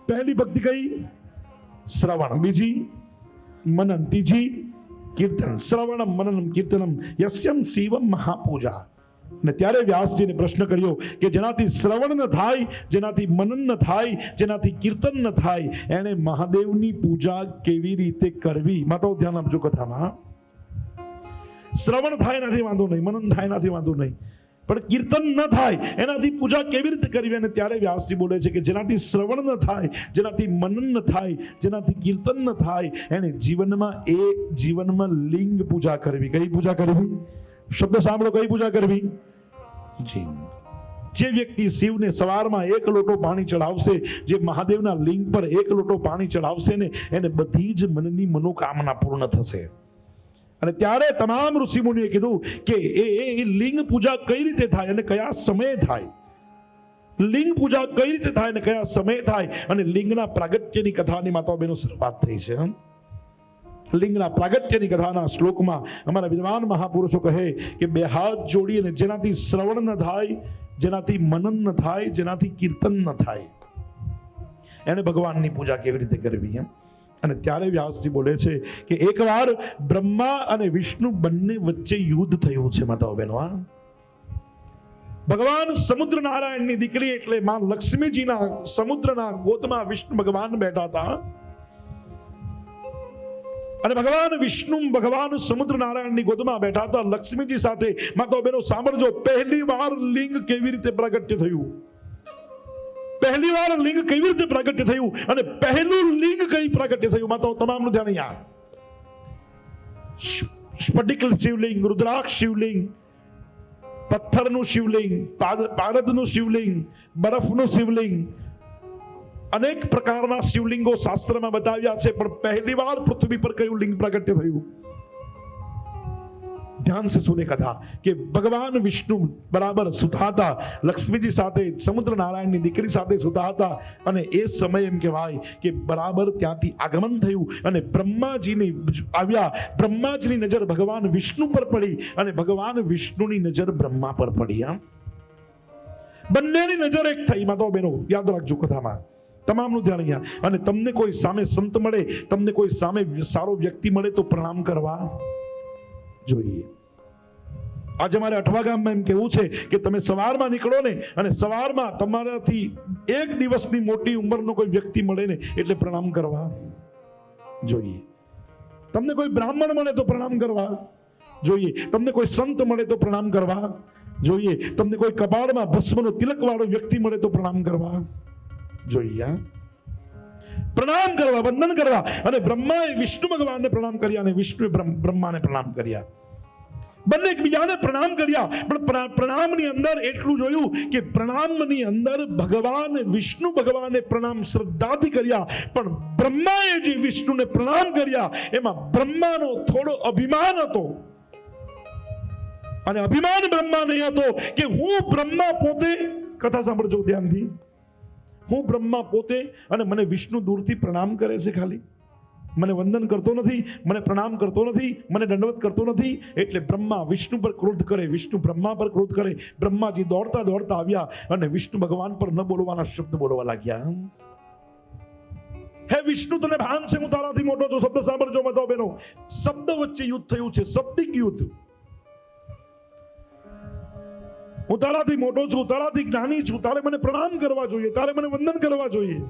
पहली भक्ति कई श्रवण, बीजी मनन, तीजी कीर्तन। श्रवणम मननम कीर्तनम यस्यम शिवम महापूजा। ने त्यारे व्यासजीने प्रश्न कर्यो કે જેનાથી શ્રવણ ન થાય, જેનાથી મનન ન થાય, જેનાથી કીર્તન ન થાય, એને મહાદેવની પૂજા કેવી રીતે કરવી? માતાઓ ધ્યાન આપજો કથામાં. શ્રવણ થાય નથી વાંધો નહીં, મનન થાય નથી વાંધો નહીં, પણ કીર્તન ન થાય એનાથી પૂજા કેવી રીતે કરવી? અને ત્યારે વ્યાસજી બોલે છે કે જેનાથી શ્રવણ ન થાય, જેનાથી મનન ન થાય, જેનાથી કીર્તન ન થાય, એને જીવનમાં લિંગ પૂજા કરવી. કઈ પૂજા કરવી? શબ્દ સાંભળો, કઈ પૂજા કરવી? જી. જે વ્યક્તિ શિવને સવારમાં એક લોટો પાણી ચડાવશે, જે મહાદેવના લિંગ પર એક લોટો પાણી ચડાવશે ને, એને બધી જ મનની મનોકામના પૂર્ણ થશે. અને ત્યારે તમામ ઋષિ મુનિએ કીધું કે એ લિંગ પૂજા કઈ રીતે થાય અને કયા સમયે થાય? લિંગ પૂજા કઈ રીતે થાય અને કયા સમયે થાય? અને લિંગના પ્રાગટ્યની કથાની માતાઓ બહેનો શરૂઆત થઈ છે. લિંગના પ્રાગટ્યની કથાના શ્લોકમાં અમારા વિદ્વાન મહાપુરુષો કહે કે બે હાથ જોડી અને જેનાથી શ્રવણ ન થાય, જેનાથી મનન ન થાય, જેનાથી કીર્તન ન થાય, એને ભગવાનની પૂજા કેવી રીતે કરવી? અને ત્યારે વ્યાસજી બોલે છે કે એકવાર બ્રહ્મા અને વિષ્ણુ બંને વચ્ચે યુદ્ધ થયું છે. માતાઓ બહેનો, ભગવાન સમુદ્ર નારાયણની દીકરી એટલે માં લક્ષ્મીજીના સમુદ્રના ગોદમાં વિષ્ણુ ભગવાન બેઠા હતા. અને ભગવાન વિષ્ણુ ભગવાન સમુદ્ર નારાયણની ગોદમાં બેઠા હતા લક્ષ્મીજી સાથે. માતાઓ બહેનો સાંભળજો, પહેલી વાર લિંગ કેવી રીતે પ્રાગટ્ય થયું? પહેલી વાર લિંગ કેવી રીતે પ્રાગટ્ય થયું? અને પહેલું લિંગ કઈ પ્રાગટ્ય થયું? માતાઓ તમામનું ધ્યાન અહીંયા. સ્ફટિક શિવલિંગ, રુદ્રાક્ષ શિવલિંગ, પથ્થરનું શિવલિંગ, પારદનું શિવલિંગ, બરફનું શિવલિંગ, અનેક પ્રકારના શિવલિંગો શાસ્ત્રમાં બતાવ્યા છે, પણ પહેલી વાર પૃથ્વી પર કયું લિંગ પ્રાગટ્ય થયું? ध्यान से सुने कथा कि भगवान विष्णु बराबर सुता था लक्ष्मीजी साथे, समुद्र नारायण ની દીકરી સાથે સુતા હતા. અને એ સમય એમ કહેવાય કે બરાબર ત્યાંથી આગમન થયું અને બ્રહ્માજીની આવ્યા. બ્રહ્માજીની નજર ભગવાન વિષ્ણુ પર પડી અને ભગવાન વિષ્ણુની નજર બ્રહ્મા પર પડી. બંનેની નજર એક થઈ. માતાઓ બહેનો યાદ રાખજો કથામાં, તમામનું ધ્યાન અહીંયા. અને તમને કોઈ સામે સંત મળે, તમને કોઈ સામે સારો વ્યક્તિ મળે તો પ્રણામ કરવા જોઈએ. આજે અમારે અઠવા ગામમાં એમ કેવું છે કે તમે સવારમાં નીકળો ને અને સવારમાં તમારાથી એક દિવસની મોટી ઉંમરનો કોઈ વ્યક્તિ મળે ને એટલે પ્રણામ કરવા જોઈએ. તમને કોઈ બ્રાહ્મણ મળે તો પ્રણામ કરવા જોઈએ. તમને કોઈ સંત મળે તો પ્રણામ કરવા જોઈએ. તમને કોઈ કપાળમાં ભસ્મનો તિલક વાળો વ્યક્તિ મળે તો પ્રણામ કરવા જોઈએ. પ્રણામ કરવા, વંદન કરવા. અને બ્રહ્માએ વિષ્ણુ ભગવાનને પ્રણામ કર્યા અને વિષ્ણુએ બ્રહ્માને પ્રણામ કર્યા. બંને એકબીજાને પ્રણામ કર્યા. પણ પ્રણામની અંદર એટલું જોયું કે પ્રણામની અંદર ભગવાન વિષ્ણુ ભગવાને પ્રણામ શ્રદ્ધાથી કર્યા, પણ બ્રહ્માએ જે વિષ્ણુને પ્રણામ કર્યા એમાં બ્રહ્માનો થોડો અભિમાન હતો. અને અભિમાન બ્રહ્મા નહીં હતો કે હું બ્રહ્મા પોતે, કથા સાંભળજો ધ્યાનથી, હું બ્રહ્મા પોતે અને મને વિષ્ણુ દૂરથી પ્રણામ કરે છે, ખાલી મને વંદન કરતો નથી, મને પ્રણામ કરતો નથી, મને દંડવત કરતો નથી. એટલે બ્રહ્મા વિષ્ણુ પર ક્રોધ કરે, વિષ્ણુ બ્રહ્મા પર ક્રોધ કરે. બ્રહ્માજી દોડતા દોડતા આવ્યા અને વિષ્ણુ ભગવાન પર ન બોલવાના શબ્દ બોલવા લાગ્યા. હે વિષ્ણુ, તને ભાન છે હું તારાથી મોટો છું? શબ્દ સાંભળજો માતાઓ બહેનો, શબ્દ વચ્ચે યુદ્ધ થયું છે, શબ્દિક યુદ્ધ. હું તારાથી મોટો છું, તારાથી જ્ઞાની છું, તારે મને પ્રણામ કરવા જોઈએ, તારે મને વંદન કરવા જોઈએ.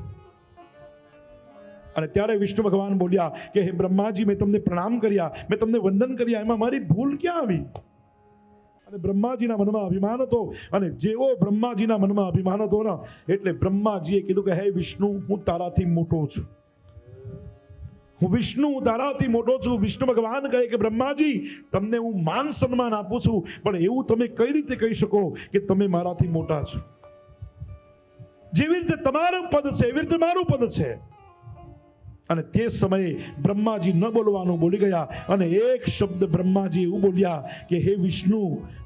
અને ત્યારે વિષ્ણુ ભગવાન બોલ્યા કે હે બ્રહ્માજી, મેં તમને પ્રણામ કર્યા, મેં તમને વંદન કર્યા, એમાં મારી ભૂલ ક્યાં આવી? અને બ્રહ્માજીના મનમાં અભિમાન હતો. અને જેવો બ્રહ્માજીના મનમાં અભિમાન હતો ને એટલે બ્રહ્માજીએ કીધું કે હે વિષ્ણુ, હું તારાથી મોટો છું, હું વિષ્ણુ તારાથી મોટો છું. વિષ્ણુ ભગવાન કહે કે બ્રહ્માજી, તમને હું માન સન્માન આપું છું, પણ એવું તમે કઈ રીતે કહી શકો કે તમે મારાથી મોટા છો? જેવી રીતે તમારું પદ છે એવી રીતે મારું પદ છે. અને તે સમયે બ્રહ્માજી ન બોલવાનું બોલી ગયા અને એક શબ્દ બ્રહ્માજી એવું બોલ્યા કે હે વિષ્ણુ,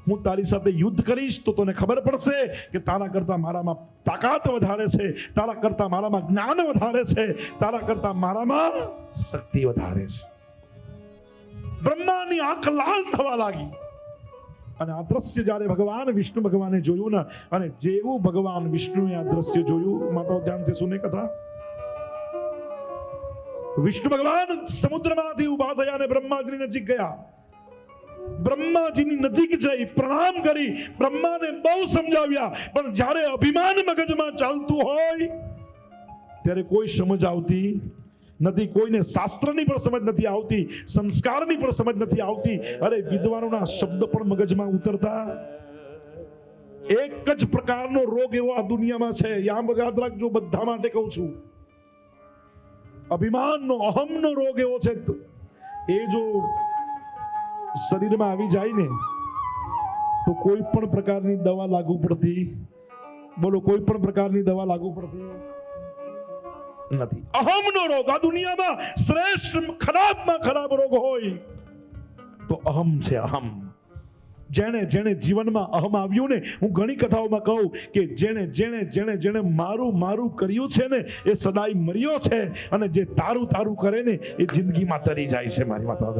હું તારી સાથે યુદ્ધ કરીશ તો તને ખબર પડશે કે તારા કરતા મારામાં તાકાત વધારે છે, તારા કરતા મારામાં જ્ઞાન વધારે છે, તારા કરતા મારામાં શક્તિ વધારે છે. બ્રહ્માની આંખ લાલ થવા લાગી. અને આ દ્રશ્ય જ્યારે ભગવાન વિષ્ણુ ભગવાને જોયું ને, અને જેવું ભગવાન વિષ્ણુએ આ દ્રશ્ય જોયું, માતા ધ્યાનથી સુને કથા, વિષ્ણુ ભગવાન સમુદ્રમાંથી ઉભા થયા અને બ્રહ્માજીની નજીક ગયા. બ્રહ્માજીની નજીક જઈ પ્રણામ કરી બ્રહ્માને બહુ સમજાવ્યા, પણ જ્યારે અભિમાન મગજમાં ચાલતું હોય ત્યારે કોઈ સમજ આવતી નથી. કોઈને શાસ્ત્રની પણ સમજ નથી આવતી, સંસ્કારની પણ સમજ નથી આવતી. અરે વિદ્વાનોના શબ્દ પણ મગજમાં ઉતરતા. એક જ પ્રકારનો રોગ એવો આ દુનિયામાં છે, યાદ રાખજો, બધા માટે કહું છું. અભિમાનનો, અહમનો રોગ એવો છે. એ જો શરીરમાં આવી જાય ને તો કોઈ પણ પ્રકારની દવા લાગુ પડતી, બોલો, કોઈ પણ પ્રકારની દવા લાગુ પડતી નથી. અહમનો રોગ આ દુનિયામાં શ્રેષ્ઠ ખરાબમાં ખરાબ રોગ હોય તો અહમ છે. અહમ. જેણે જેણે જીવનમાં અહમ આવ્યું ને, હું ઘણી કથાઓમાં કહું કે જેણે જેણે જેણે જેણે મારું મારું કર્યું છે ને એ સદાય મર્યો છે, અને જે તારું તારું કરે ને એ જિંદગીમાં તરી જાય છે. મારી માતા.